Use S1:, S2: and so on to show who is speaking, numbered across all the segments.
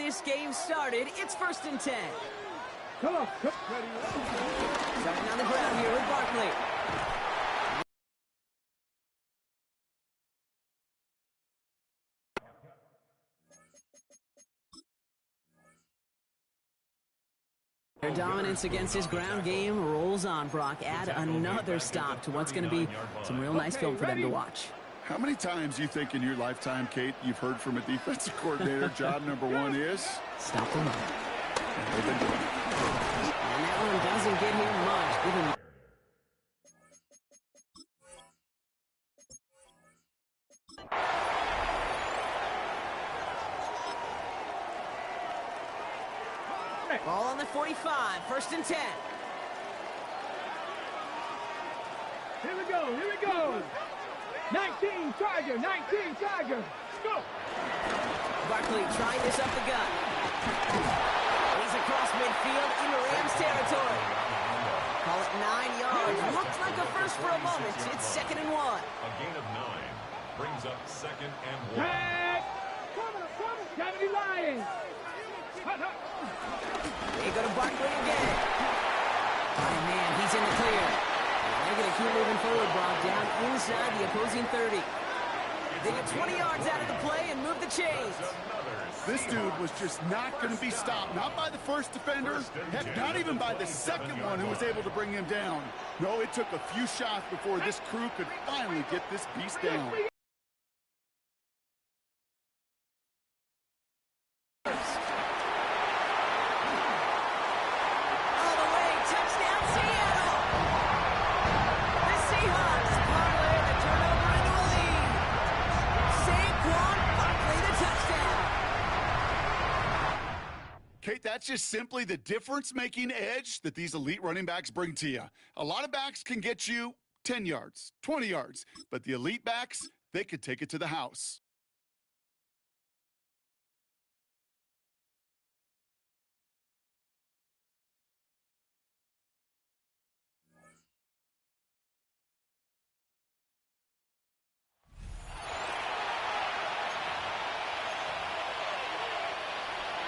S1: this game started. It's 1st and 10.
S2: Come on.
S1: Starting on the ground here with Barkley. Their dominance against his ground game rolls on, Brock. Add another stop to what's going to be some real nice film for them to watch.
S3: How many times do you think in your lifetime, Kate, you've heard from a defensive coordinator, job number one is?
S1: Stop them up.
S3: They've been doing it.
S1: And that one doesn't get him much. Give him... Ball on the 45, 1st and 10.
S2: Here we go. 19 Tiger. Let's go.
S1: Barkley trying this up the gut. He's across midfield into Rams territory. Call it 9 yards. Looked like a first for a moment. It's 2nd and 1.
S4: A gain of 9 brings up 2nd and 1.
S2: Tag. Cavity Lions.
S1: They go to Barkley again. Oh, man, he's in the clear. They're going to keep moving forward, Brock, down inside the opposing 30. They get 20 yards out of the play and move the chains.
S3: This dude was just not going to be stopped. Not by the first defender. Heck, not even by the second one who was able to bring him down. No, it took a few shots before this crew could finally get this beast down. Kate, that's just simply the difference-making edge that these elite running backs bring to you. A lot of backs can get you 10 yards, 20 yards, but the elite backs, they could take it to the house.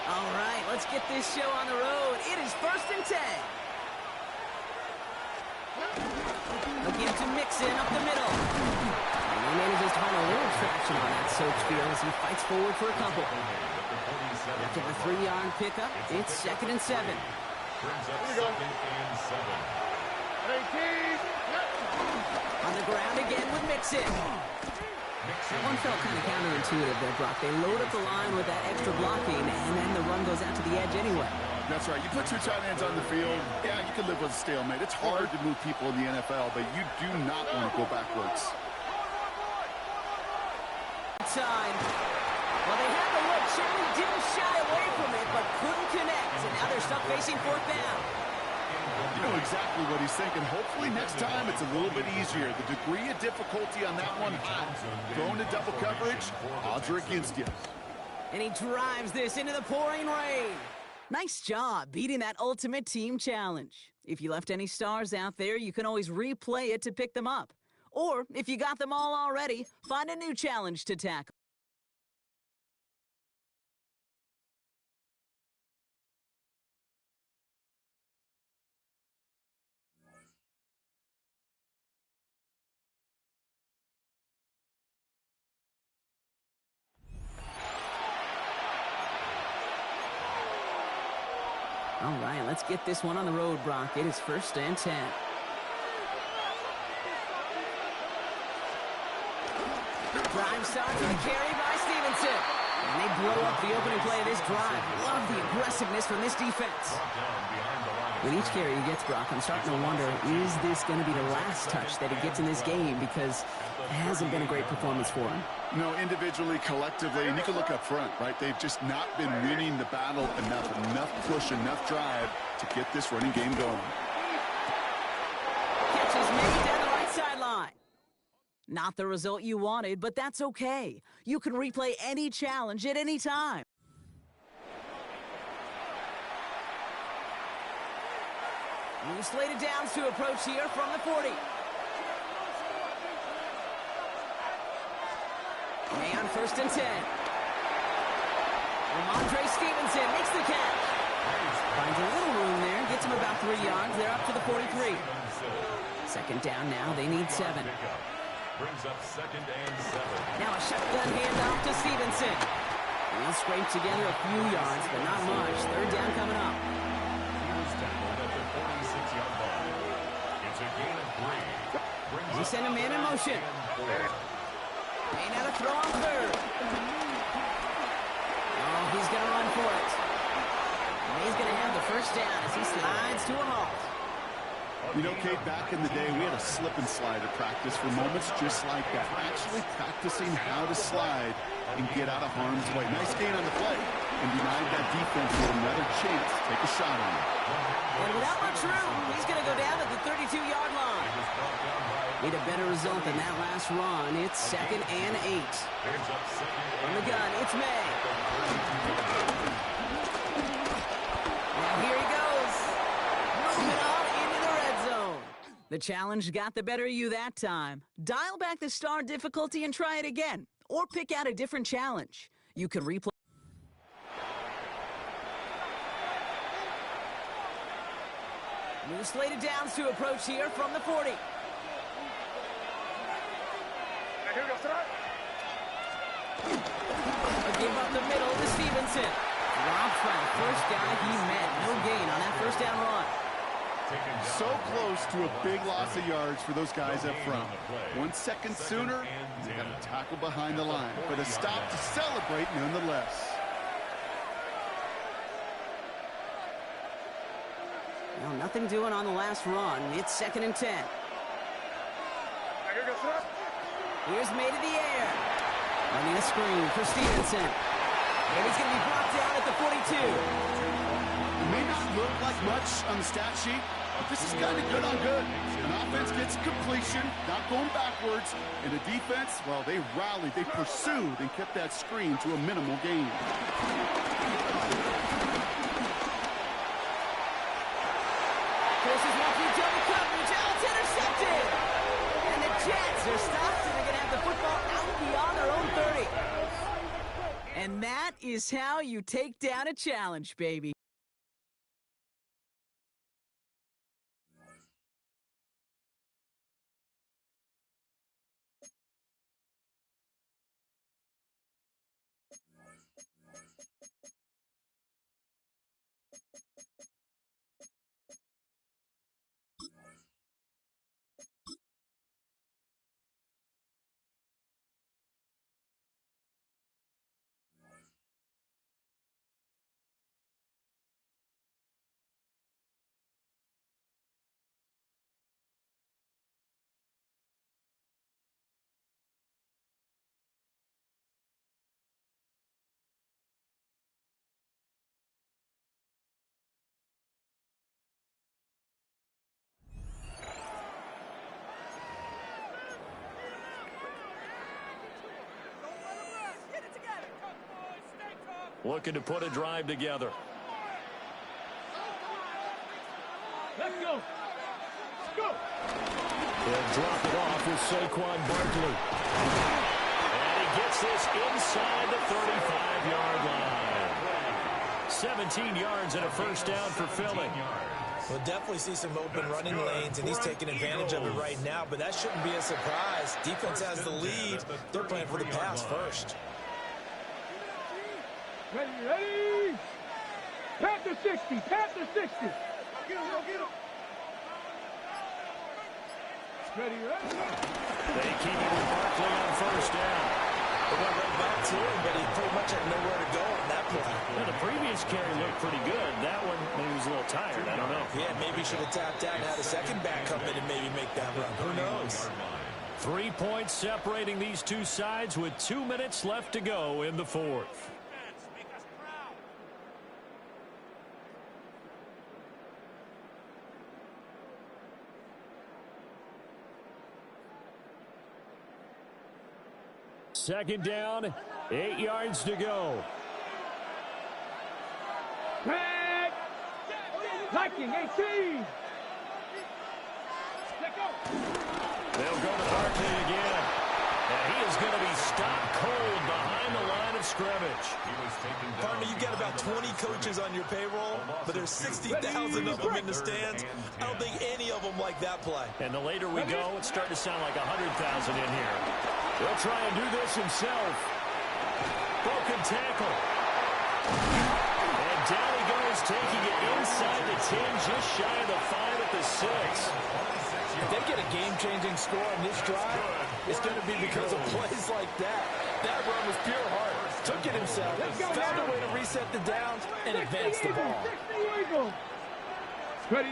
S1: All right, let's get this show on the road. It is 1st and 10. Looking to Mixon up the middle. And he manages to find a little traction on that search field as he fights forward for a couple. After the 3-yard pickup, it's 2nd and 7.
S4: Brings up 2nd and 7.
S1: On the ground again with Mixon. That one felt kind of counterintuitive there, Brock. They load up the line with that extra blocking, and then the run goes out to the edge anyway.
S3: That's right. You put 2 tight ends on the field, yeah, you can live with a stalemate. It's hard to move people in the NFL, but you do not want to go backwards.
S1: Time. Well, they had the look. Certainly didn't shy away from it, but couldn't connect. And now they're stuck facing 4th down.
S3: You know exactly what he's thinking. Hopefully next time it's a little bit easier. The degree of difficulty on that one, thrown to double coverage, odds are against you.
S1: And he drives this into the pouring rain. Nice job beating that ultimate team challenge. If you left any stars out there, you can always replay it to pick them up. Or, if you got them all already, find a new challenge to tackle. All right, let's get this one on the road, Brock. It is 1st and 10. Drive starts with a carry by Stevenson. And they blow up the opening play of this drive. Love the aggressiveness from this defense. With each carry he gets, Brock, I'm starting to wonder, is this going to be the last touch that he gets in this game? Because it hasn't been a great performance for him.
S3: No, individually, collectively, and you can look up front, right? They've just not been winning the battle enough push, enough drive to get this running game going.
S1: Catches made down the right sideline. Not the result you wanted, but that's okay. You can replay any challenge at any time. New slated downs to approach here from the 40. May on 1st and 10. Ramondre Stevenson makes the catch. Finds a little room there. Gets him about 3 yards. They're up to the 43. Second down now. They need 7.
S4: Brings up 2nd and 7.
S1: Now a shotgun handoff to Stevenson. He'll scrape together a few yards, but not much. Third down coming up.
S4: He was tackled at the 46-yard line. It's a gain of 3.
S1: They send a man in motion. May now to throw on third. Oh, he's going to run for it. And he's going to have the first down as he slides to a halt.
S3: You know, Kate, back in the day, we had a slip and slide at practice for moments just like that. Actually practicing how to slide and get out of harm's way. Nice gain on the play. And denied that defense with another chance to take a shot on him.
S1: And without much room, he's going to go down at the 32-yard line. Need a better result than that last run. It's 2nd and 8. From the gun, it's May. And here he goes. Moving on into the red zone. The challenge got the better of you that time. Dial back the star difficulty and try it again. Or pick out a different challenge. You can replay. New slated downs to approach here from the 40. A give up the middle to Stevenson. Dropped by the first guy he met. No gain on that first down run.
S3: So close to a big loss of yards for those guys up front. 1 second sooner, they got a tackle behind the line. But a stop to celebrate nonetheless.
S1: Well, nothing doing on the last run. It's 2nd and 10. Here's May to the air. Running a screen for Stevenson. And he's going to be brought down at the 42.
S3: It may not look like much on the stat sheet, but this is kind of good on good. An offense gets completion, not going backwards, and the defense, well, they rallied, they pursued, and kept that screen to a minimal gain.
S1: Forces one through double coverage. Oh, it's intercepted. And the Jets are stopped, and they're going to have the football out beyond their own 30. And that is how you take down a challenge, baby.
S5: Looking to put a drive together.
S2: Let's go. Let's go.
S5: They'll drop it off with Saquon Barkley. And he gets this inside the 35-yard line. 17 yards and a first down for Philly.
S6: We'll definitely see some open running lanes, and he's taking advantage of it right now, but that shouldn't be a surprise. Defense has the lead. They're playing for the pass first.
S2: Ready, ready. Panther 60, Panther 60. Get him, get him. Ready, ready.
S5: They keep it with Barkley on first down.
S6: They went right back to him, but he pretty much had nowhere to go on that play.
S5: Well, the previous carry looked pretty good. That one, maybe he was a little tired. I don't know.
S6: Yeah, maybe he should have tapped out and had a second back come in and maybe make that run. Who knows?
S5: 3 points separating these two sides with 2 minutes left to go in the fourth. Second down, 8 yards to go.
S2: Back. Liking 18.
S5: They'll go to Barkley again. And he is going to be stopped cold behind the line of scrimmage.
S6: Partner, you got about 20 coaches on your payroll, but there's 60,000 of them in the stands. I don't think any of them like that play.
S5: And the later we go, it's starting to sound like 100,000 in here. He'll try and do this himself. Broken tackle. And down he goes, taking it inside the 10, just shy of the 5 at the 6.
S6: If they get a game-changing score on this drive, it's going to be because of plays like that. That run was pure heart. Took it himself, found a way to reset the downs, and advance the ball.
S2: Ready.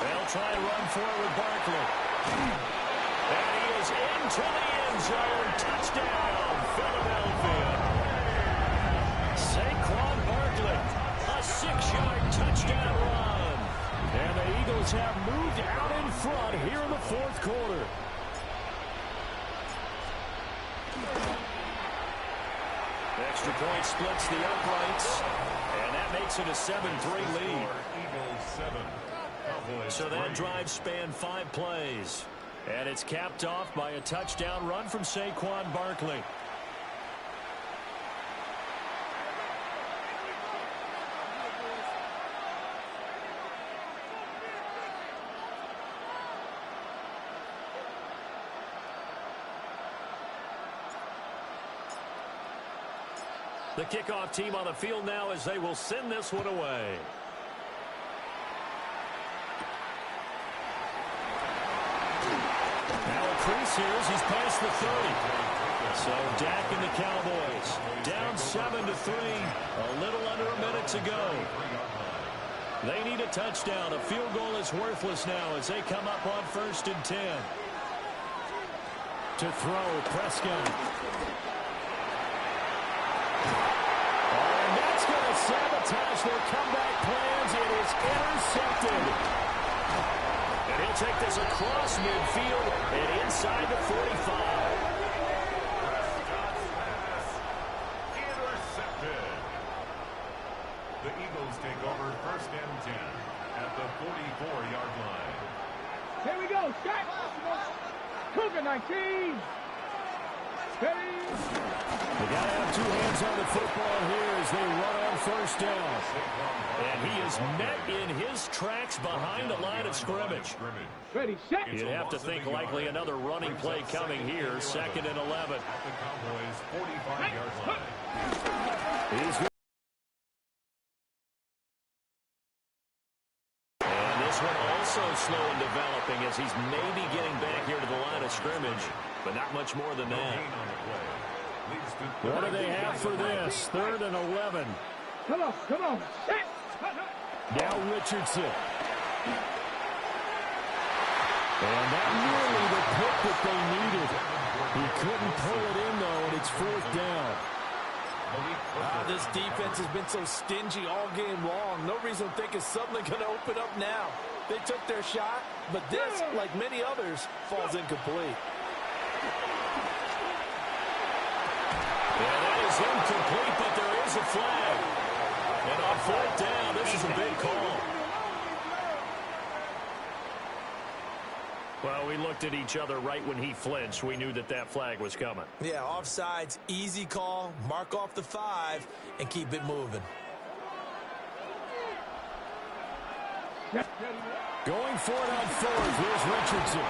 S5: They'll try and run forward with Barkley. And he is into the end zone. Touchdown, Philadelphia. Saquon Barkley, a 6-yard touchdown run. And the Eagles have moved out in front here in the fourth quarter. Extra point splits the uprights, and that makes it a 7-3 lead. So that drive spanned 5 plays. And it's capped off by a touchdown run from Saquon Barkley. The kickoff team on the field now as they will send this one away. Now a crease here as he's past the 30. So Dak and the Cowboys down 7-3. A little under a minute to go. They need a touchdown. A field goal is worthless now as they come up on 1st and 10. To throw, Prescott. And that's going to sabotage their comeback plans. It is intercepted. And he'll take this across midfield and inside the 45.
S4: Intercepted. The Eagles take over 1st and 10 at the 44-yard line.
S2: Here we go. Shot. Cougar 19. Ready.
S5: They got to have 2 hands on the football here as they run on 1st down. And he is met in his tracks behind the line of scrimmage.
S2: Ready, set.
S5: You'd have to think likely another running play coming here, 2nd and 11.
S4: At the Cowboys' 45-yard line.
S5: And this one also slow in developing as he's maybe getting back here to the line of scrimmage, but not much more than that. What do they have for this? 3rd and 11.
S2: Come on, come on. Set.
S5: Now Richardson. And that nearly the pick that they needed. He couldn't pull it in, though, and it's 4th down.
S6: This defense has been so stingy all game long. No reason to think it's suddenly going to open up now. They took their shot, but this, like many others, falls incomplete.
S5: Yeah, that is incomplete, but there is a flag. And on 4th down, this is a big call. Well, we looked at each other right when he flinched. We knew that that flag was coming.
S6: Yeah, offsides, easy call, mark off the 5, and keep it moving.
S5: Going for it on 4th. Here's Richardson.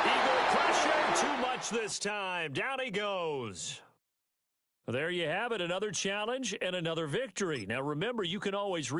S5: Eagle pressure. Too much this time. Down he goes. There you have it, another challenge and another victory. Now, remember, you can always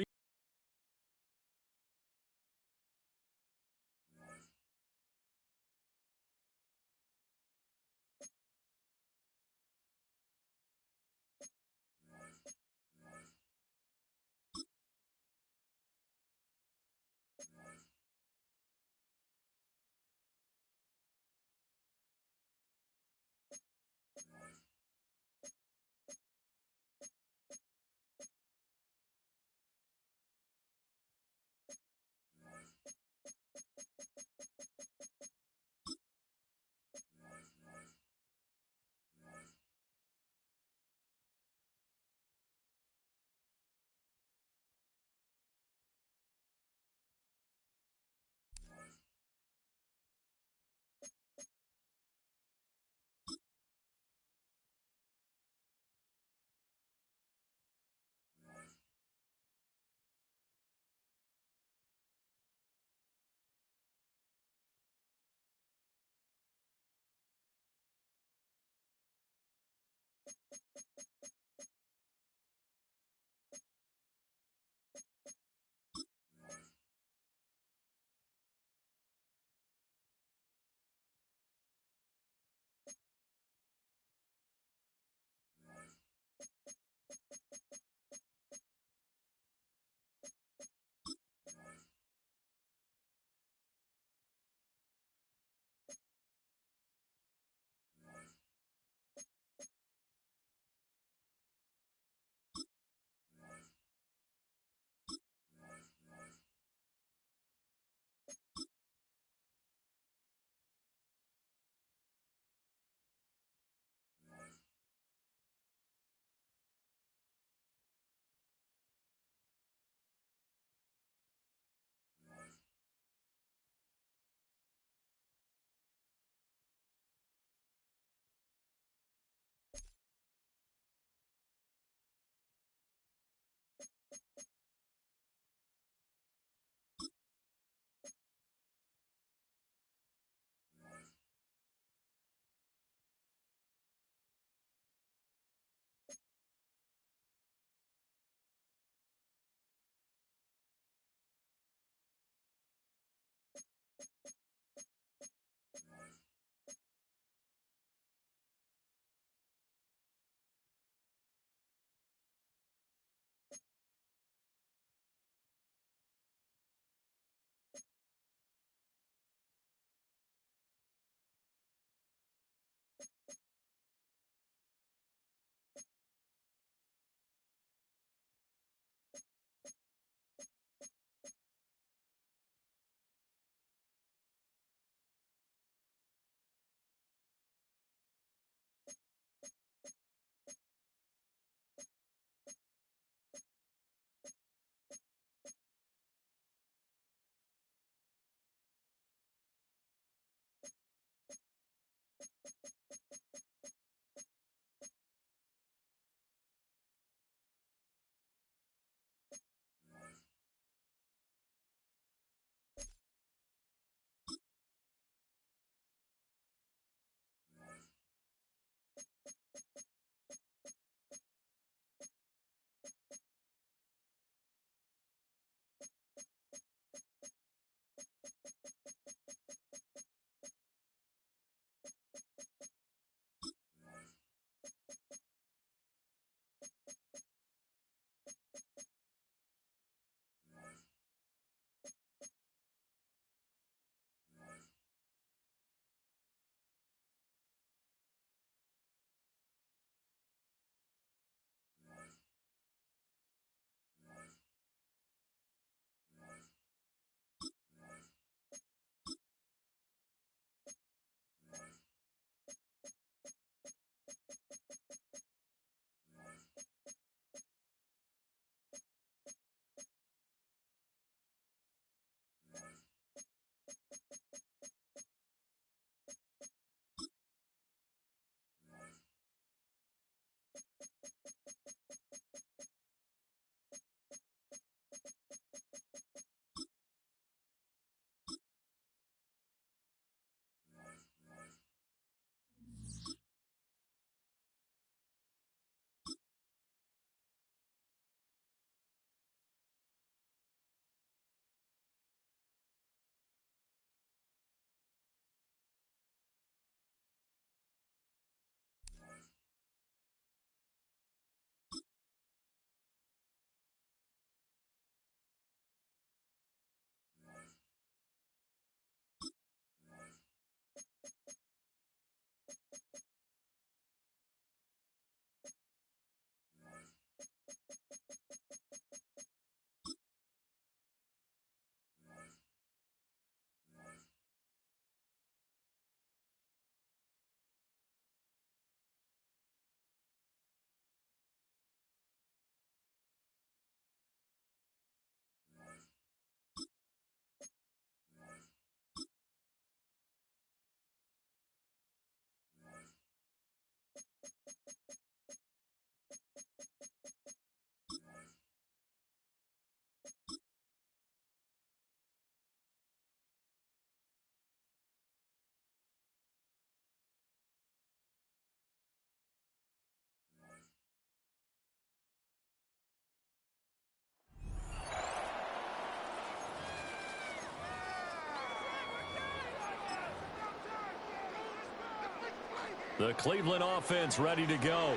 S5: The Cleveland offense ready to go.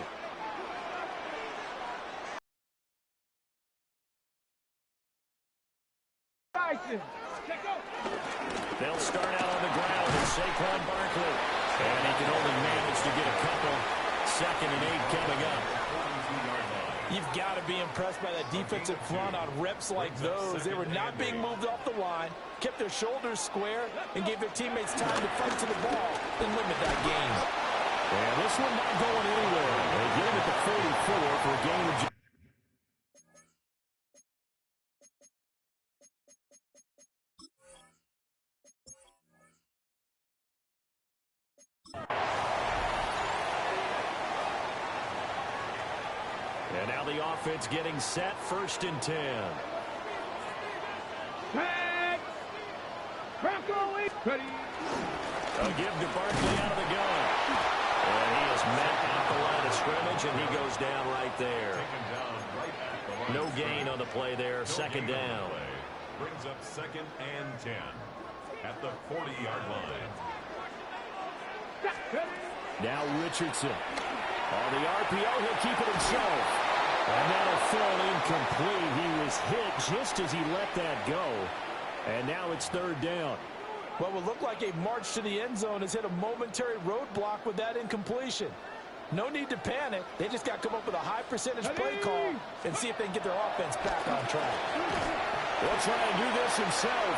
S5: They'll start out on the ground with Saquon Barkley. And he can only manage to get a couple. 2nd and 8 coming up.
S6: You've got to be impressed by that defensive front on reps like those. They were not being moved off the line, kept their shoulders square, and gave their teammates time to fight to the ball and limit that gain.
S5: And this one not going anywhere. They get him at the 44 for a gain of... And now the offense getting set, 1st and 10. A give to Barkley out of the gun. And he is met at the line of scrimmage, and he goes down right there. No gain on the play there, 2nd down.
S4: Brings up 2nd and 10 at the 40-yard line.
S5: Now Richardson. On the RPO, he'll keep it himself. And that'll fall incomplete. He was hit just as he let that go. And now it's 3rd down.
S6: What will look like a march to the end zone has hit a momentary roadblock with that incompletion. No need to panic. They just got to come up with a high percentage play call and see if they can get their offense back on track.
S5: He'll try and do this himself.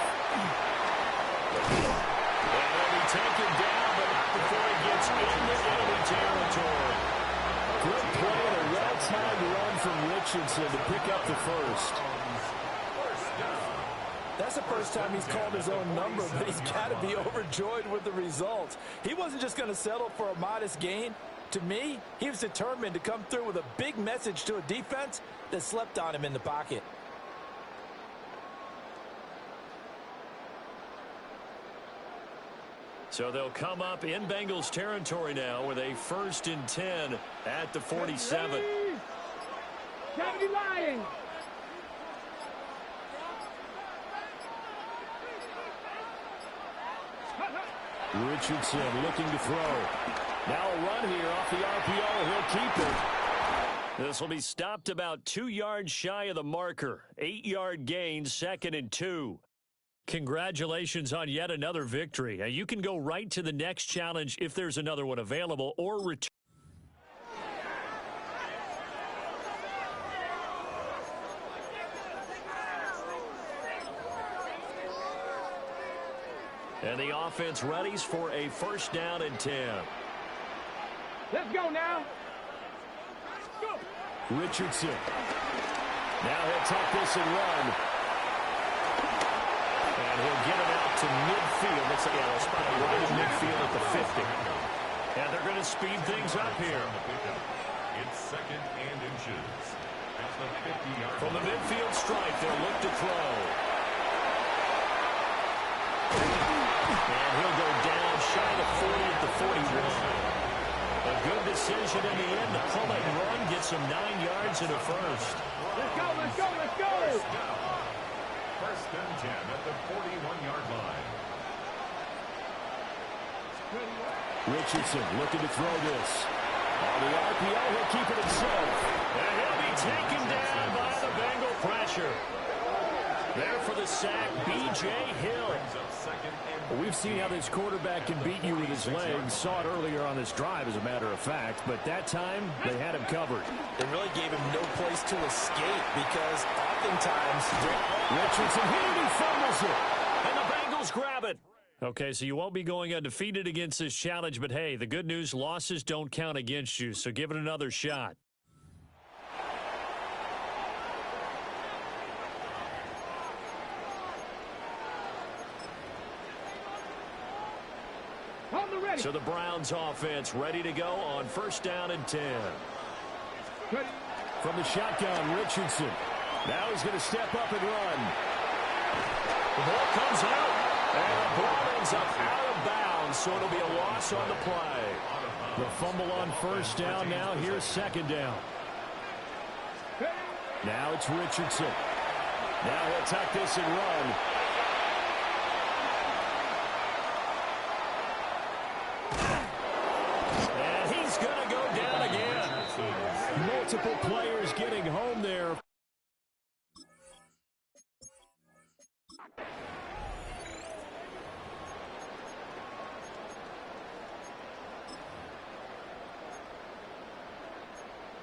S5: And he'll be taken down, but not before he gets into enemy territory. Good play and a well-timed run from Richardson to pick up the 1st.
S6: That's the first time he's called his own number, but he's got to be overjoyed with the results. He wasn't just going to settle for a modest gain. To me, he was determined to come through with a big message to a defense that slept on him in the pocket.
S5: So they'll come up in Bengals territory now with a 1st and 10 at the 47.
S2: Lions.
S5: Richardson looking to throw. Now a run here off the RPO. He'll keep it. This will be stopped about 2 yards shy of the marker. 8-yard gain, 2nd and 2. Congratulations on yet another victory. You can go right to the next challenge if there's another one available or return. And the offense readies for a 1st down and 10.
S2: Let's go now. Go.
S5: Richardson. Now he'll tuck this and run. And he'll get it out to midfield. Looks like a spot right in midfield at the 50. And they're going to speed things up here.
S4: It's 2nd and inches at the 50-yard line.
S5: From the midfield stripe, they'll look to throw. And he'll go down shy of 40 at the 41. A good decision in the end to pull it and run, get some 9 yards and a 1st.
S2: Let's go, let's go, let's go.
S4: 1st and 10 at the 41-yard line.
S5: Richardson looking to throw this. On the RPO, he'll keep it himself. And he'll be taken down by the Bengal pressure. There for the sack, B.J. Hill. We've seen how this quarterback can beat you with his legs. Saw it earlier on this drive, as a matter of fact. But that time, they had him covered.
S6: They really gave him no place to escape because oftentimes...
S5: Richardson hit it, he fumbles it. And the Bengals grab it. Okay, so you won't be going undefeated against this challenge. But, hey, the good news, losses don't count against you. So give it another shot. So the Browns offense ready to go on 1st down and 10. From the shotgun, Richardson. Now he's going to step up and run. The ball comes out. And the ball ends up out of bounds, so it'll be a loss on the play. The fumble on 1st down. Now here's 2nd down. Now it's Richardson. Now he'll tuck this and run. multiple players getting home there.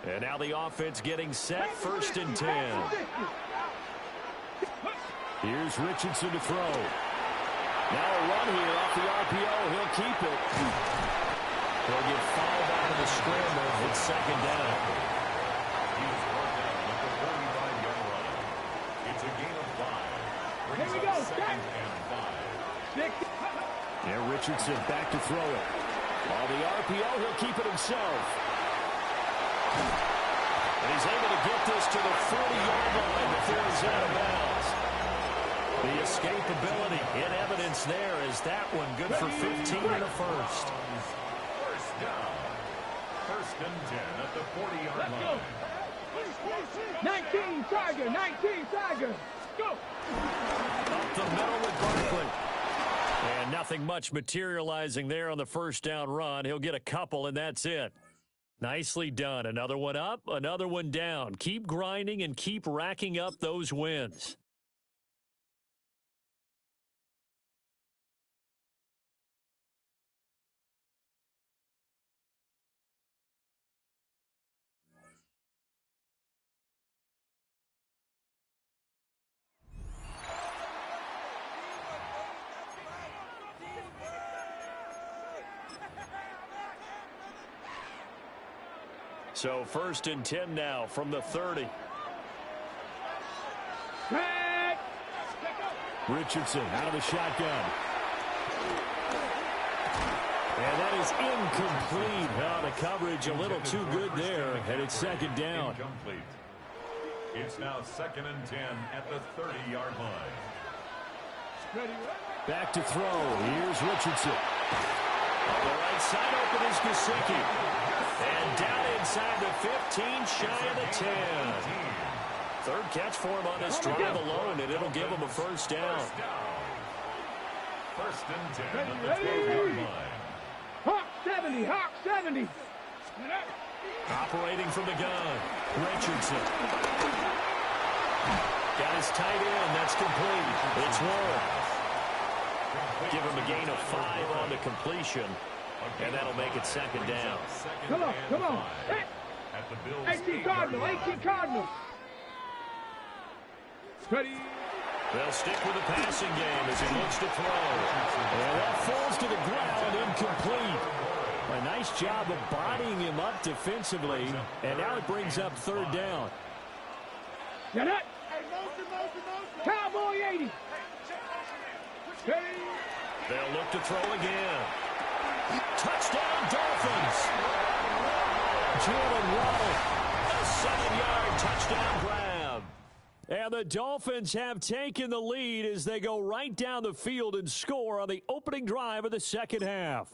S5: And now the offense getting set, 1st and 10. Here's Richardson to throw. Now a run here off the RPO. He'll keep it. He'll get fouled out of the scramble. It's 2nd down.
S4: He's brought down at the 45-yard line. It's a gain of 5.
S2: Here we go.
S4: 2nd and 5.
S5: And Richardson back to throw it. On the RPO, he'll keep it himself. And he's able to get this to the 40-yard line before he's out of bounds. The escapability in evidence there is that one good for 15 in the first.
S4: First down. 1st and 10 at the 40-yard line.
S2: 19 Tiger, 19 Tiger. Go.
S5: Up the middle with Barkley. And nothing much materializing there on the 1st down run. He'll get a couple, and that's it. Nicely done. Another one up, another one down. Keep grinding and keep racking up those wins. So 1st and 10 now from the 30. Richardson out of the shotgun. And that is incomplete. Oh, the coverage a little too good there, and it's 2nd down.
S4: Incomplete. It's now 2nd and 10 at the 30-yard line.
S5: Back to throw. Here's Richardson. On the right side open is Gesicki. And down inside the 15, shy of the 10. 3rd catch for him on this drive alone, and it'll give him a 1st down.
S4: 1st and 10 at the 12-yard line.
S2: Hawk 70, Hawk 70.
S5: Operating from the gun, Richardson. Got his tight end, that's complete. It's Warren. Give him a gain of 5 on the completion, and that'll make it 2nd down.
S2: Come on, come on. 18 Cardinal, 18 Cardinal. Ready.
S5: They'll stick with the passing game as he looks to throw. And that falls to the ground, incomplete. A nice job of bodying him up defensively, and now it brings up 3rd down.
S2: Get it. Cowboy 80.
S5: They'll look to throw again. Touchdown, Dolphins. Jalen Waddle, a 7-yard touchdown grab. And the Dolphins have taken the lead as they go right down the field and score on the opening drive of the 2nd half.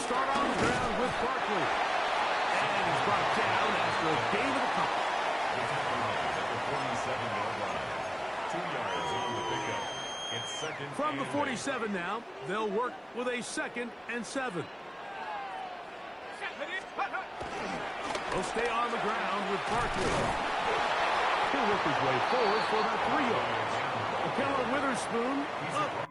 S2: start on the ground with Barkley. And he's brought down after a gain of a couple.
S4: At the 47-yard line. 2 yards on the pickup. It's second.
S2: From the 47 now, they'll work with a 2nd and 7. He'll stay on the ground with Barkley. He'll work his way forward for about 3 yards. Keller Witherspoon up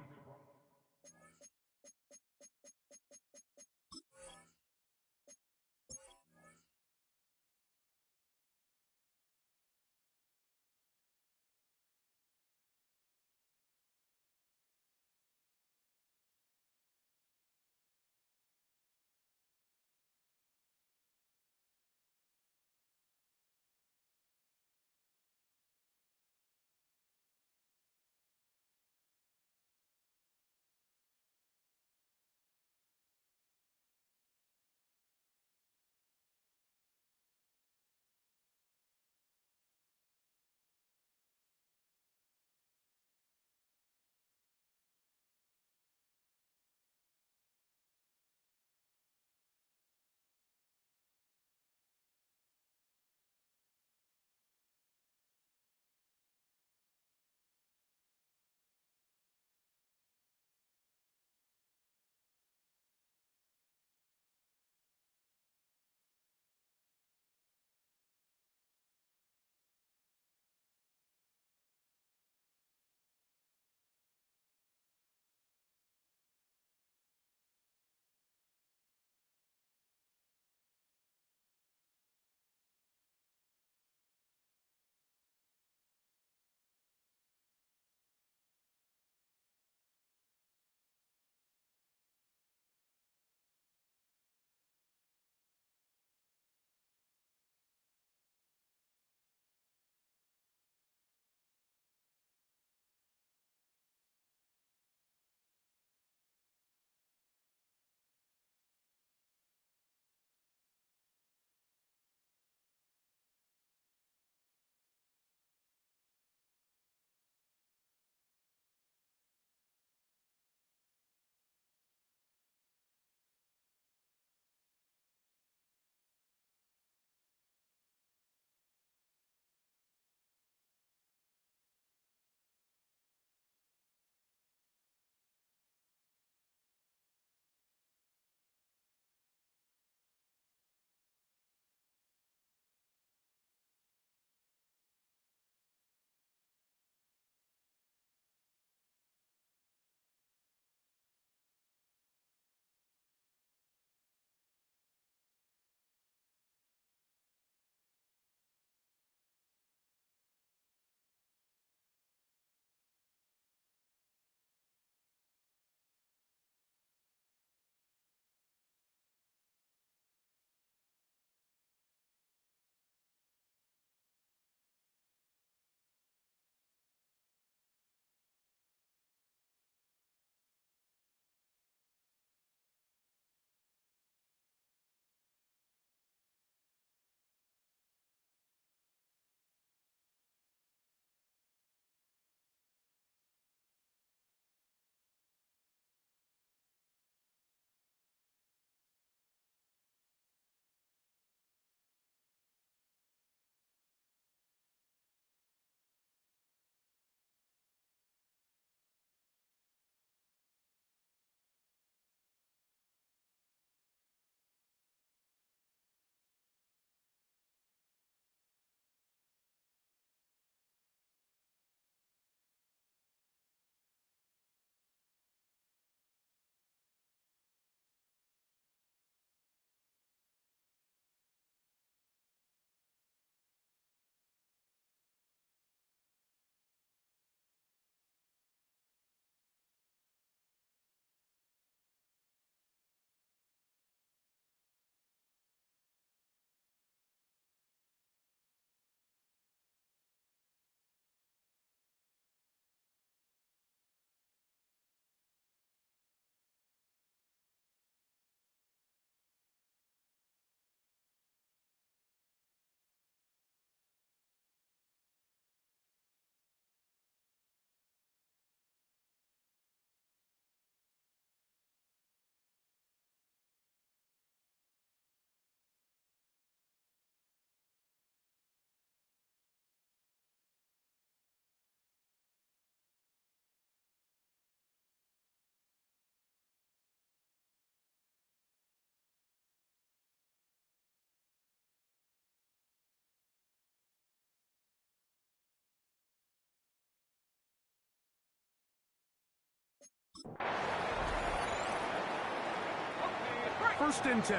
S2: First and 10.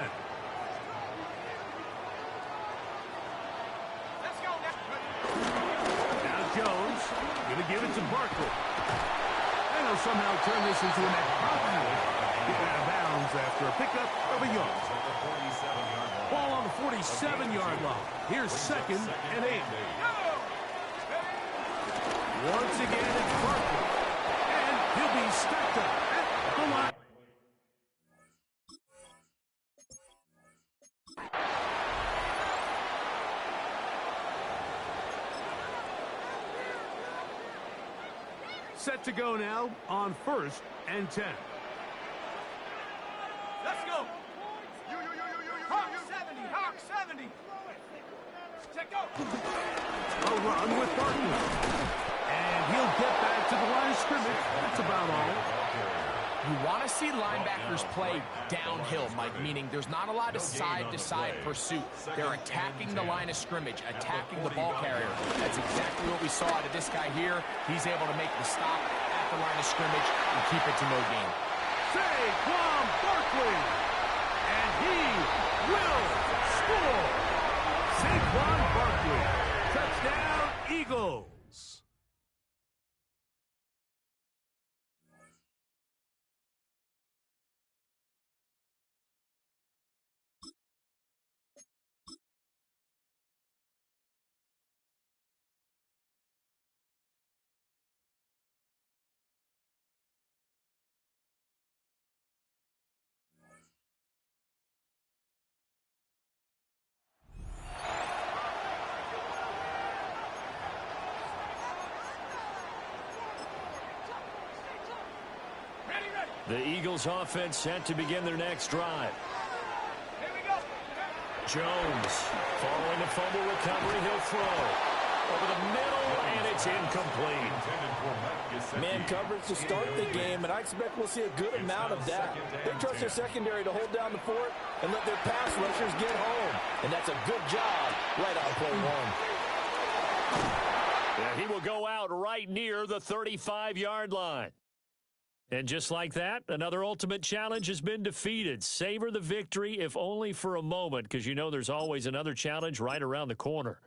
S2: Now Jones going to give it to Barkley. And he'll somehow turn this into an outlet. Get out of bounds after a pickup of a yard. Ball on the 47-yard line. Here's second and 8. Once again, it's Barkley. And he'll be stacked up at the line. Set to go now on first and 10.
S7: Let's go. Hawk 70. Hawk 70. Check go.
S2: A run with Barkley. And he'll get back to the line of scrimmage. That's about all.
S8: You want to see linebackers play downhill, Mike, meaning there's not a lot of side-to-side pursuit. They're attacking the line of scrimmage, attacking the ball carrier. That's exactly what we saw out of this guy here. He's able to make the stop at the line of scrimmage and keep it to no gain.
S2: Saquon Barkley. And he will score. Saquon Barkley. Touchdown, Eagles.
S5: The Eagles offense set to begin their next drive.
S7: Here we go.
S5: Jones following a fumble recovery. He'll throw over the middle, and it's incomplete.
S6: Man coverage to start the game, and I expect we'll see a good amount of that. They trust their secondary to hold down the fort and let their pass rushers get home. And that's a good job right on play one.
S5: And he will go out right near the 35-yard line. And just like that, another ultimate challenge has been defeated. Savor the victory, if only for a moment, because you know there's always another challenge right around the corner.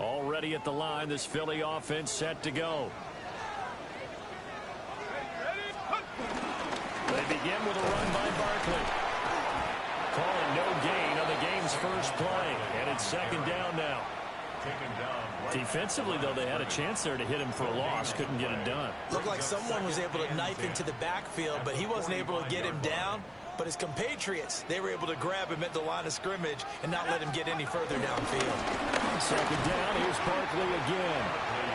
S5: Already at the line, this Philly offense set to go. They begin with a run by Barkley. Calling no gain on the game's first play. And it's second down now. Defensively, though, they had a chance there to hit him for a loss. Couldn't get it done.
S6: Looked like someone was able to knife into the backfield, but he wasn't able to get him down. But his compatriots, they were able to grab him at the line of scrimmage and not let him get any further downfield.
S5: Second down, here's Barkley again.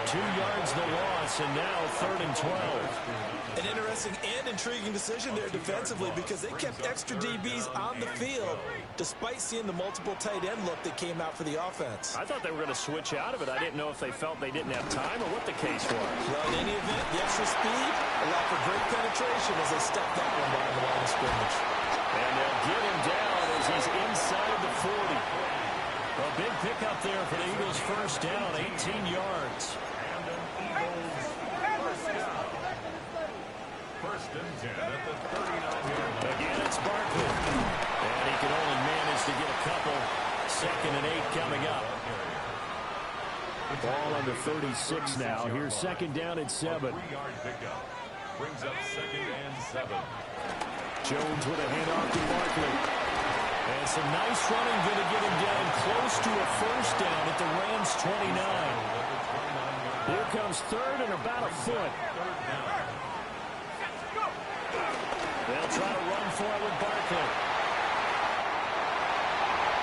S5: 2 yards the loss, and now 3rd and 12.
S6: An interesting and intriguing decision there defensively because they kept extra DBs on the field despite seeing the multiple tight end look that came out for the offense.
S5: I thought they were going to switch out of it. I didn't know if they felt they didn't have time or what the case was.
S6: Well, in any event, the extra speed allowed for great penetration as they stepped that one behind the line of scrimmage.
S5: And they'll get him down as he's inside the 40. A big pickup there for the Eagles first down, 18 yards.
S4: First and 10 at the 39-yard line.
S5: Again, it's Barkley. And he can only manage to get a couple. 2nd and 8 coming up. Ball under 36 now. Here's second down at 7.
S4: 3-yard pickup. Brings up 2nd and 7.
S5: Jones with a handoff to Barkley. And some nice running, going to get him down close to a first down at the Rams' 29. Here comes 3rd and about a foot. They'll try to run for it with Barkley.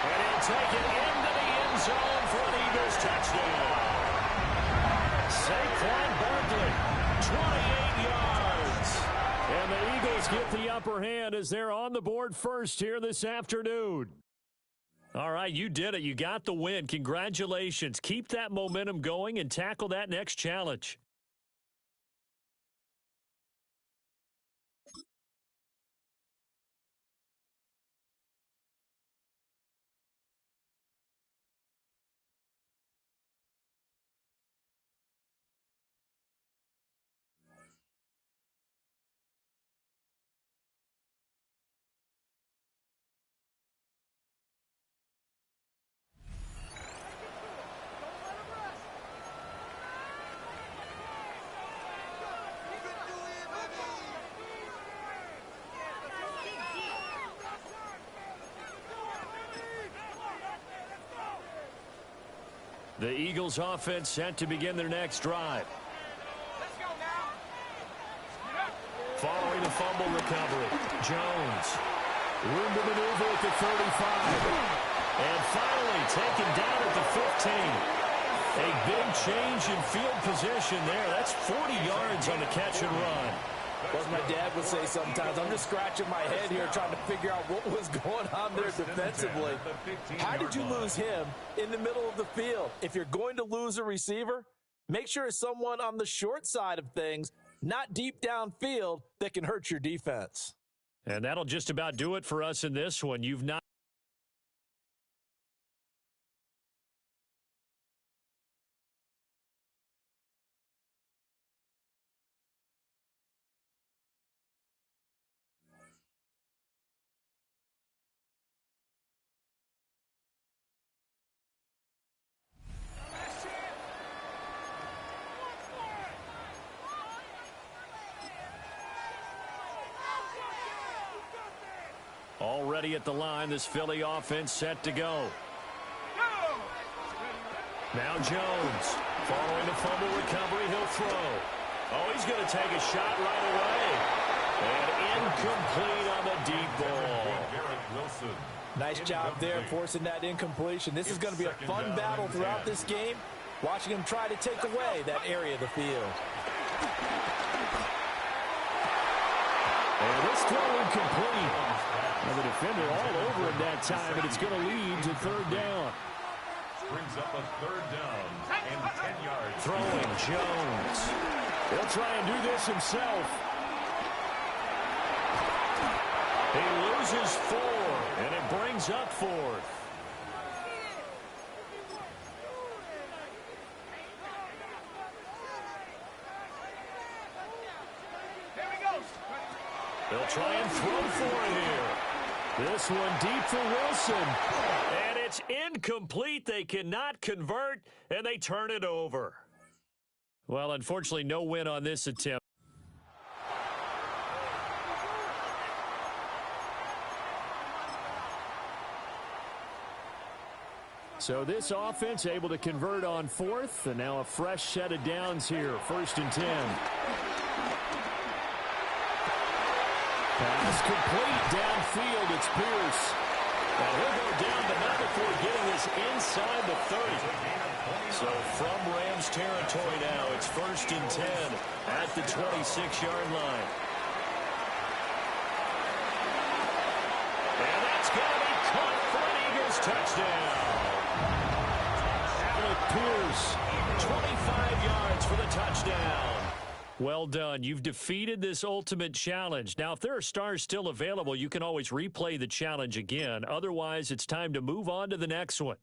S5: And he'll take it into the end zone for an Eagles touchdown. Saquon Barkley, 28 yards. And the Eagles get the upper hand as they're on the board first here this afternoon. All right, you did it. You got the win. Congratulations. Keep that momentum going and tackle that next challenge. The Eagles offense set to begin their next drive. Following the fumble recovery, Jones. Room to maneuver at the 35. And finally taken down at the 15. A big change in field position there. That's 40 yards on the catch and run.
S6: As my dad would say sometimes, I'm just scratching my head here trying to figure out what was going on there defensively. How did you lose him in the middle of the field? If you're going to lose a receiver, make sure it's someone on the short side of things, not deep downfield, that can hurt your defense.
S5: And that'll just about do it for us in this one. You've not already at the line. This Philly offense set to go. Now Jones. Following the fumble recovery, he'll throw. Oh, he's going to take a shot right away. And incomplete on the deep ball.
S6: Nice job there forcing that incompletion. This is going to be a fun battle throughout this game, watching him try to take away that area of the field.
S5: And this throw incomplete. And the defender all over him that time, and it's going to lead to third down.
S4: Brings up a third down and 10 yards.
S5: Throwing Jones. He'll try and do this himself. He loses 4, and it brings up 4th. They'll try and throw for it here. This one deep for Wilson. And it's incomplete. They cannot convert, and they turn it over. Well, unfortunately, no win on this attempt. So this offense able to convert on 4th, and now a fresh set of downs here. 1st and 10. Pass complete downfield. It's Pierce. And he'll go down, but not before getting this inside the 30. So from Rams territory now, it's 1st and 10 at the 26-yard line. And that's going to be caught for an Eagles touchdown. Alec Pierce, 25 yards for the touchdown. Well done. You've defeated this ultimate challenge. Now, if there are stars still available, you can always replay the challenge again. Otherwise, it's time to move on to the next one.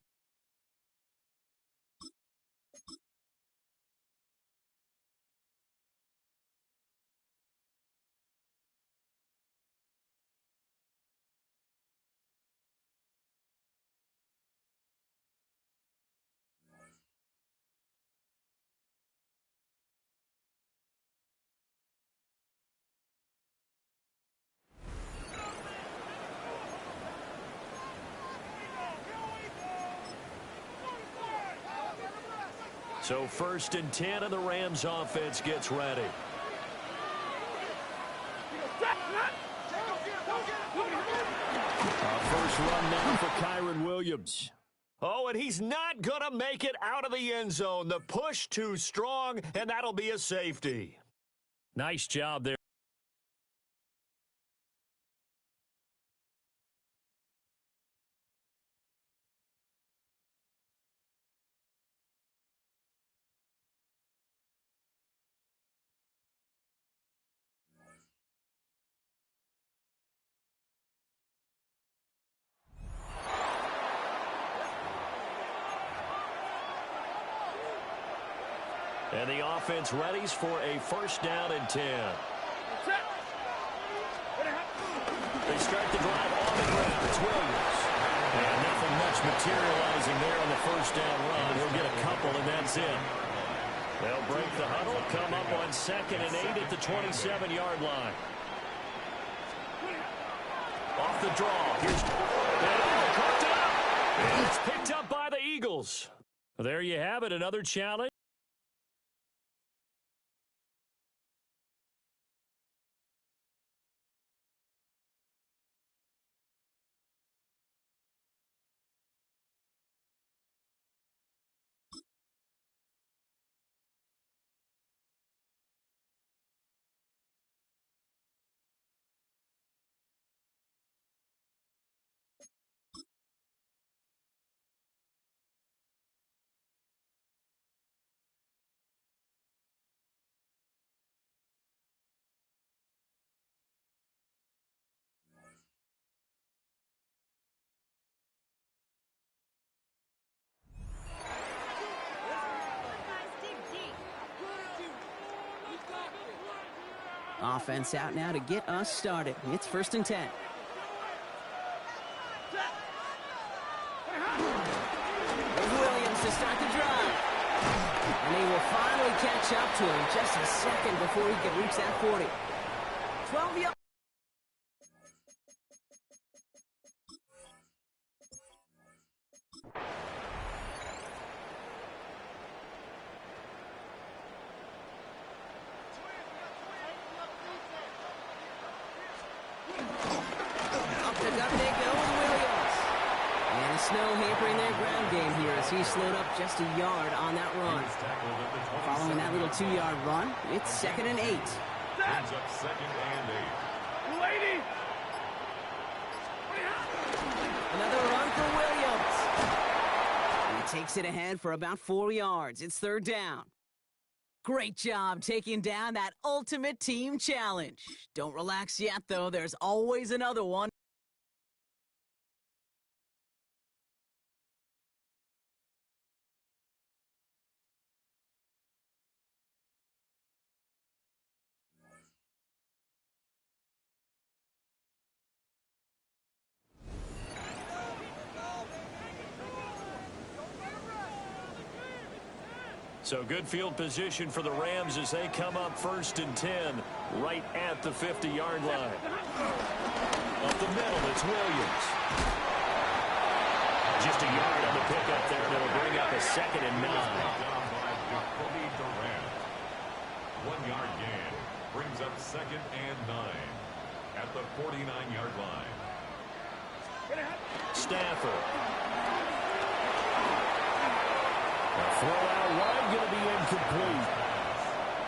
S5: So 1st and 10, and the Rams offense gets ready. First run now for Kyren Williams. Oh, and he's not going to make it out of the end zone. The push too strong, and that'll be a safety. Nice job there. And the offense readies for a first down and 10. They start the drive on the ground. It's Williams. And nothing much materializing there on the first down run. He'll get a couple, and that's it. They'll break the huddle, come up on 2nd and 8 at the 27-yard line. Off the draw. Here's cooked up. And it's picked up by the Eagles. There you have it, another challenge.
S1: Offense out now to get us started. It's 1st and 10. There's Williams to start the drive. And he will finally catch up to him just a second before he can reach that 40. 12 yards. Snow hampering their ground game here as he slowed up just a yard on that run. Following that little 2-yard run, it's 2nd and 8.
S4: Brings up 2nd and 8.
S7: Lady!
S1: Another run for Williams. He takes it ahead for about 4 yards. It's 3rd down. Great job taking down that ultimate team challenge. Don't relax yet, though. There's always another one.
S5: So good field position for the Rams as they come up 1st and 10 right at the 50-yard line. Up the middle, it's Williams. Just a yard on the pickup there that'll bring up a 2nd and 9.
S4: 1-yard gain brings up 2nd and 9 at the 49-yard line.
S5: Stafford. Throw out wide, going to be incomplete.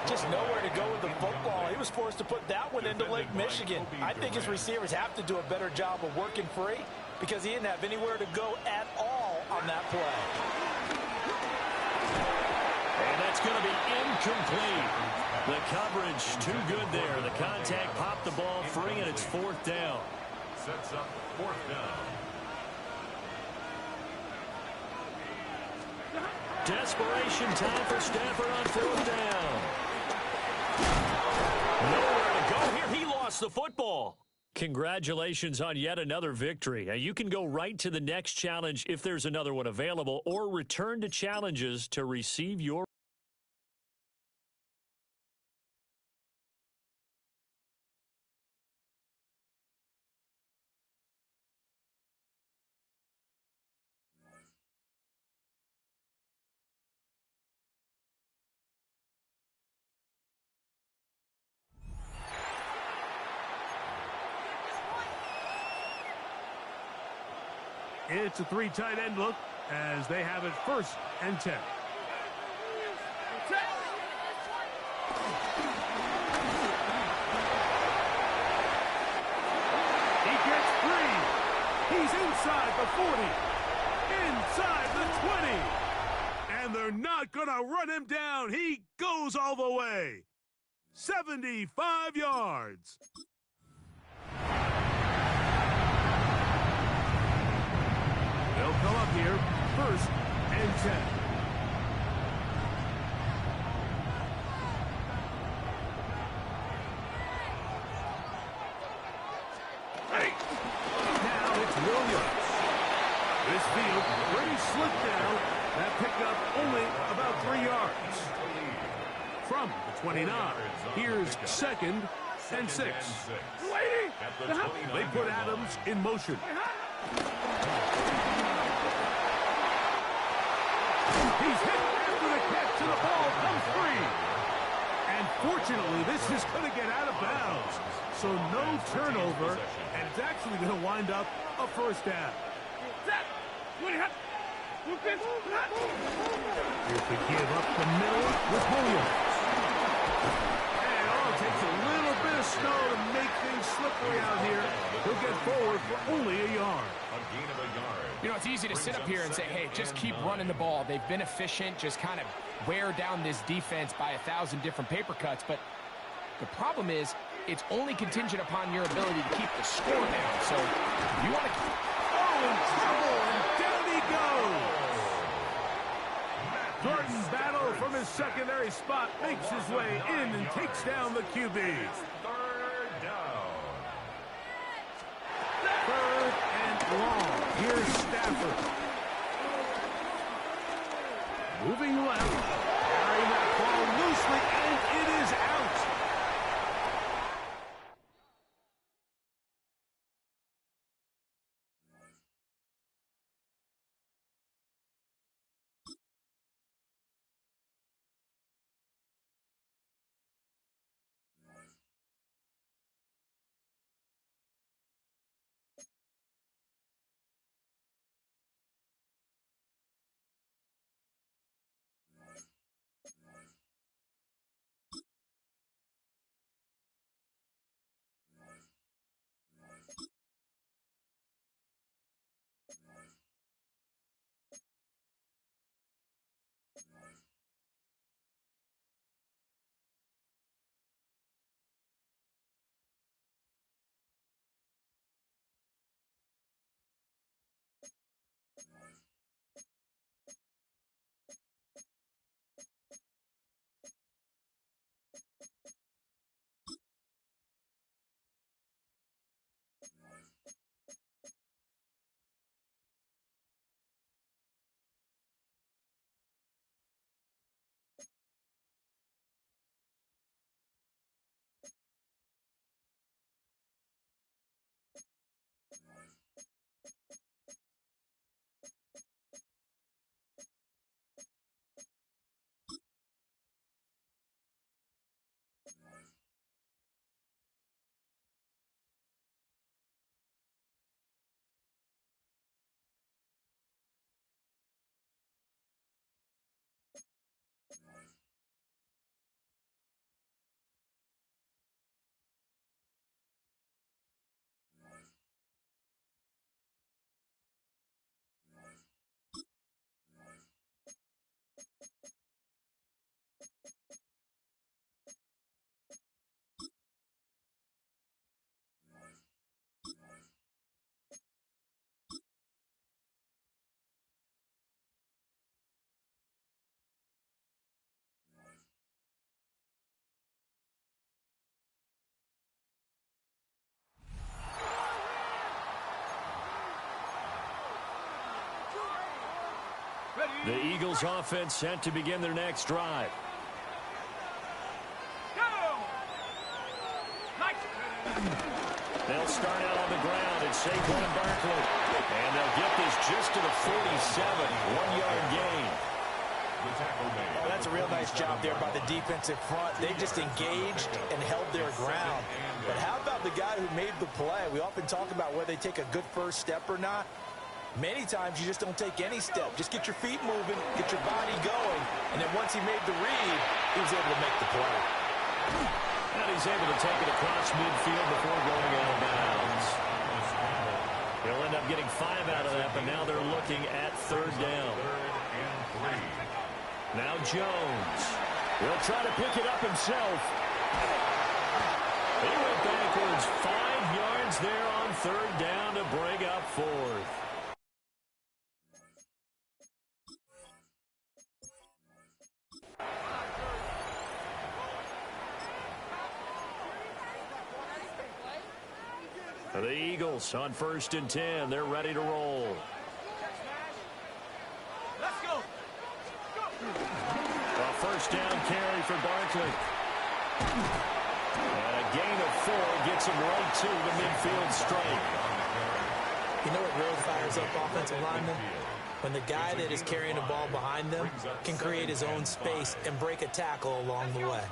S6: Just nowhere to go with the football. He was forced to put that one into Lake Michigan. I think his receivers have to do a better job of working free because he didn't have anywhere to go at all on that play.
S5: And that's going to be incomplete. The coverage too good there. The contact popped the ball free, and it's 4th down.
S4: Sets up 4th down.
S5: Desperation time for Stafford on 4th down. Nowhere to go here. He lost the football. Congratulations on yet another victory. You can go right to the next challenge if there's another one available, or return to challenges to receive your
S2: It's a 3 tight end look as they have it 1st and 10. He gets free. He's inside the 40, inside the 20. And they're not going to run him down. He goes all the way. 75 yards. They'll come up here 1st and 10. Williams. This field pretty slick now. That pickup only about 3 yards. From the 29, here's 2nd and 6. They put Adams in motion. He's hit after the catch, and the ball comes free. And fortunately, this is going to get out of bounds. So no turnover, and it's actually going to wind up a first down. Here's the give up the middle with Williams. And it takes a little bit of snow to make things slippery out here. He'll get forward for only a yard.
S8: You know, it's easy to sit up here and say, hey, just keep running the ball. They've been efficient, just kind of wear down this defense by 1,000 different paper cuts. But the problem is, it's only contingent upon your ability to keep the score down. So you want to keep...
S2: Oh, in trouble, and down he goes. Jordan battle from his secondary spot, makes his way in and takes down the QB.
S4: Third down.
S2: Third and long. Here's Stafford. Moving left. Carrying that ball loosely, and it is out.
S5: The Eagles offense set to begin their next drive. They'll start out on the ground at Saquon Barkley. And they'll get this just to the 47, 1-yard gain.
S6: Oh, that's a real nice job there by the defensive front. They just engaged and held their ground. But how about the guy who made the play? We often talk about whether they take a good first step or not. Many times you just don't take any step. Just get your feet moving, get your body going, and then once he made the read, he was able to make the play.
S5: And he's able to take it across midfield before going out of bounds. He'll end up getting 5 out of that, but now they're looking at third down. Now Jones. He'll try to pick it up himself. He went backwards 5 yards there on third down to bring up fourth. The Eagles on 1st and 10. They're ready to roll.
S7: Let's go.
S5: A first down carry for Barkley. And a gain of 4 gets him right to the midfield stripe.
S6: You know what really fires up offensive linemen? When the guy that is carrying the ball behind them can create his own space and break a tackle along the way.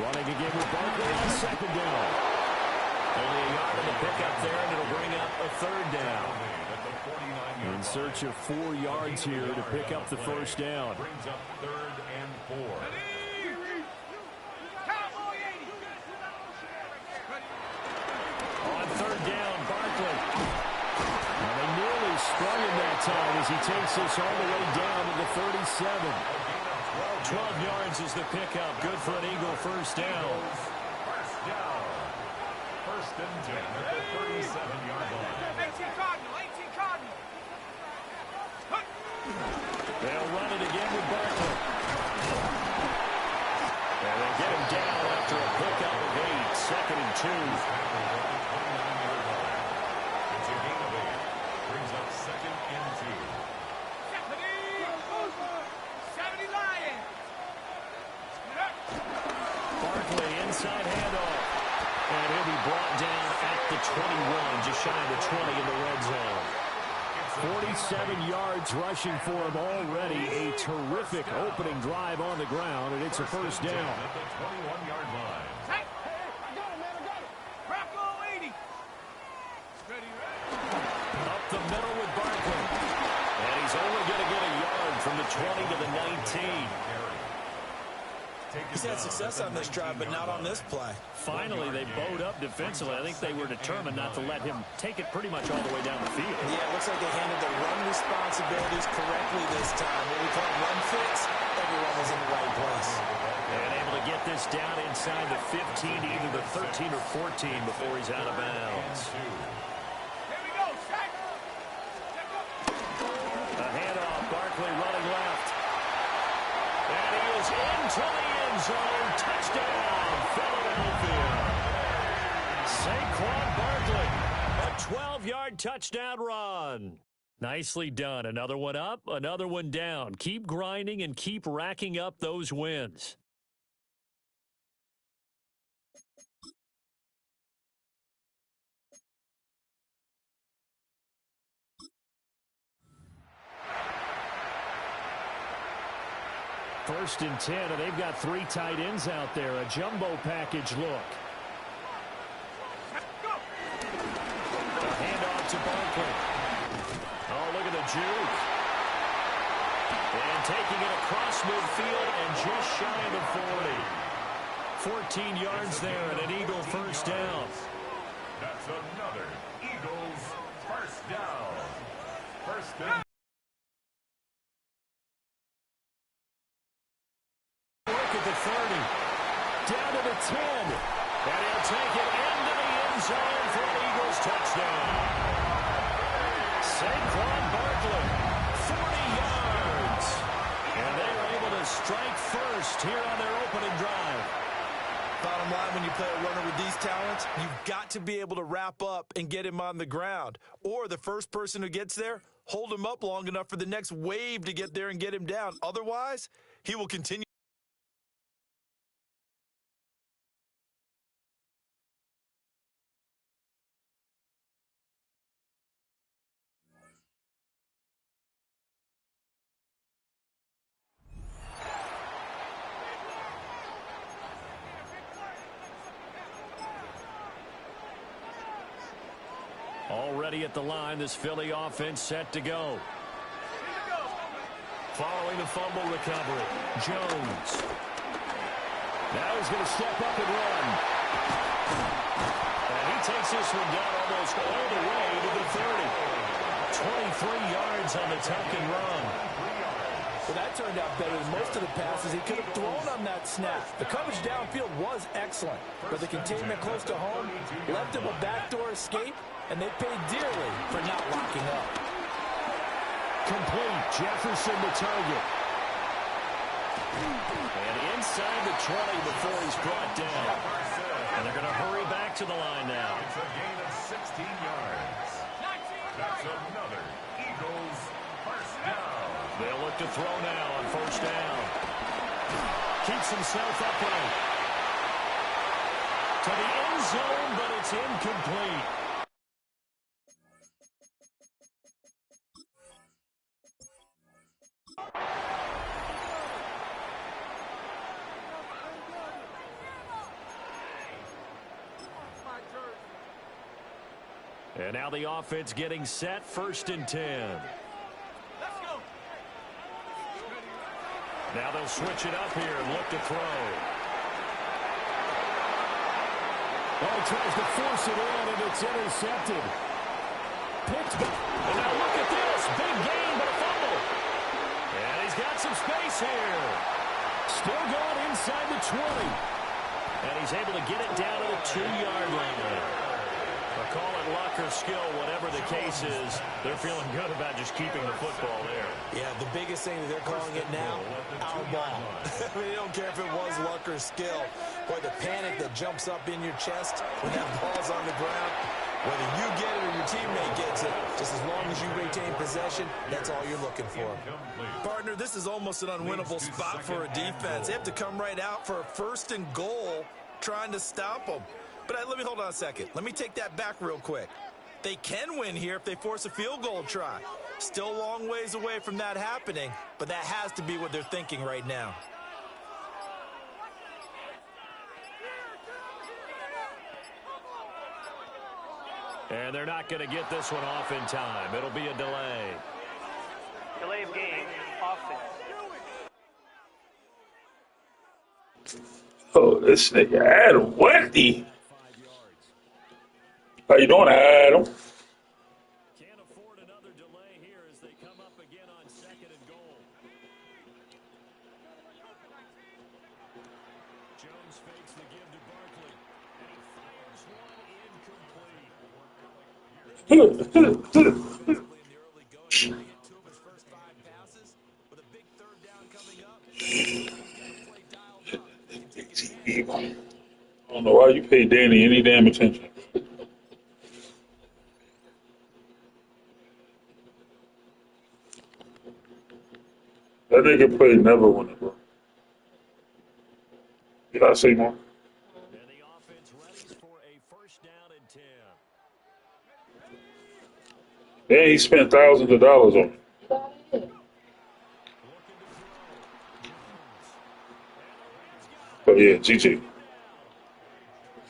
S5: Running again with Barkley on 2nd down. Only a yard in the pickup there, and it'll bring up a 3rd down. In search of 4 yards here to pick up the first down.
S4: Brings up 3rd and 4.
S5: On 3rd down, Barkley. Now they nearly sprung him that time as he takes this all the way down to the 37. 12 yards is the pickup. Good for an Eagle first down.
S4: First down. 1st and 10 at the 37-yard line.
S7: 18 Cardinal, 18 Cardinal.
S5: They'll run it again with Barkley. And they get him down after a pickup of 8. 2nd and 2.
S4: It's a gain of 8. Brings up 2nd and 2.
S7: 70 Lions.
S5: Barkley inside handoff. And he'll be brought down at the 21, just shy of the 20 in the red zone. 47 yards rushing for him already. A terrific opening drive on the ground, and it's a first down.
S4: At the 21-yard line.
S7: I got it. Rocco 80. Ready.
S5: Up the middle with Barkley. And he's only going to get a yard from the 20 to the 19.
S6: He's had success on this drive, but not on this play.
S5: Finally, they bowed up defensively. I think they were determined not to let him take it pretty much all the way down the field.
S6: Yeah, it looks like they handled their run responsibilities correctly this time. What we call run fits, everyone was in the right place.
S5: And able to get this down inside the 15 to either the 13 or 14 before he's out of bounds.
S7: Here we go, Shaq.
S5: A handoff, Barkley running left. And he is into the end zone. Touchdown, Philadelphia. Saquon Barkley, a 12-yard touchdown run. Nicely done. Another one up, another one down. Keep grinding and keep racking up those wins. First and 10, and they've got 3 tight ends out there. A jumbo package look. A handoff to Barkley. Oh, look at the juke. And taking it across midfield and just shy of the 40. 14 yards there and an Eagle first down.
S4: That's another Eagles first down. First and
S5: Look at the 30. Down to the 10. And he'll take it into the end zone for an Eagles touchdown. Saquon Barkley, 40 yards. And they are able to strike first here on their opening drive.
S6: Bottom line, when you play a runner with these talents, you've got to be able to wrap up and get him on the ground. Or the first person who gets there, hold him up long enough for the next wave to get there and get him down. Otherwise, he will continue.
S5: Already at the line, this Philly offense set to go. Following the fumble recovery, Jones. Now he's going to step up and run. And he takes this one down almost all the way to the 30. 23 yards on the tuck and run.
S6: Well, that turned out better than most of the passes he could have thrown on that snap. The coverage downfield was excellent, but the containment close to home left him a backdoor escape, and they paid dearly for not locking up.
S5: Complete. Jefferson the target. And inside the 20 before he's brought down. And they're going to hurry back to the line now.
S4: It's a gain of 16 yards. That's another Eagles first down.
S5: They'll look to throw now on first down. Keeps himself upright. To the end zone, but it's incomplete. And now the offense getting set, 1st and 10. Now they'll switch it up here and look to throw.
S2: Oh, he tries to force it in, and it's intercepted. Picked back.
S5: And now look at this. Big gain, but a fumble. And he's got some space here.
S2: Still going inside the 20.
S5: And he's able to get it down to the 2-yard line. Call it luck or skill, whatever the case is, they're feeling good about just keeping the football there.
S6: Yeah, the biggest thing that they're calling it now, our ball. I mean, they don't care if it was luck or skill. Boy, the panic that jumps up in your chest when that ball's on the ground, whether you get it or your teammate gets it, just as long as you retain possession, that's all you're looking for. Partner, this is almost an unwinnable spot for a defense. They have to come right out for a 1st and goal trying to stop them. But let me hold on a second. Let me take that back real quick. They can win here if they force a field goal try. Still a long ways away from that happening, but that has to be what they're thinking right now.
S5: And they're not going to get this one off in time. It'll be a delay.
S9: Delay of game, offense.
S10: Oh, this nigga Adam Wendy. How you doing, Adam?
S5: Can't afford another delay here as they come up again on 2nd and goal. Jones fakes the give to Barkley, and he fires one incomplete. In the early going, he hit 2 of his first 5 passes with a big 3rd down coming up. He's got to play dialed up.
S10: I don't know why you pay Danny any damn attention. That nigga played never win it, bro. Did I say more?
S5: And the offense readies for a 1st down and 10.
S10: Yeah, he spent thousands of dollars on it. But yeah, GG.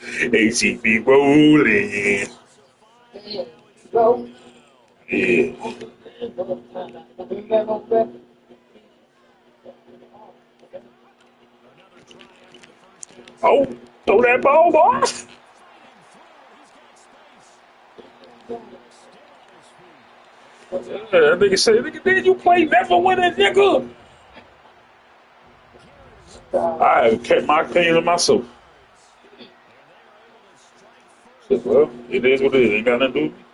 S10: ACB rolling. Yeah. Oh, throw that ball, boy. That nigga say, nigga, did you play never win it, nigga? I kept my opinion to myself. Said, well, it is what it is. Ain't got nothing to do with me.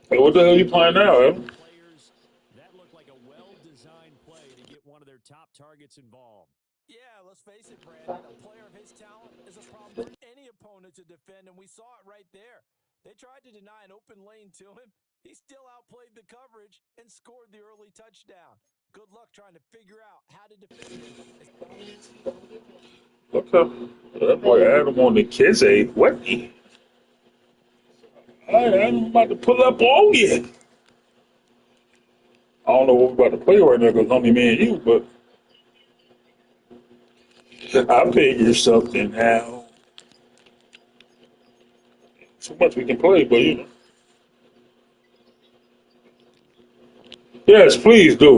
S10: Hey, what the hell are you playing now, Evan?
S5: That looked like a well-designed play to get one of their top targets involved.
S6: Yeah, let's face it, Brandon. A player of his talent is a problem for any opponent to defend, and we saw it right there. They tried to deny an open lane to him. He still outplayed the coverage and scored the early touchdown. Good luck trying to figure out how to defend him.
S10: Okay. That boy Adam on the kids' aid. What? I'm about to pull up on you. I don't know what we're about to play right now because only me and you, but I figure something out. So much we can play, but you know. Yes, please do.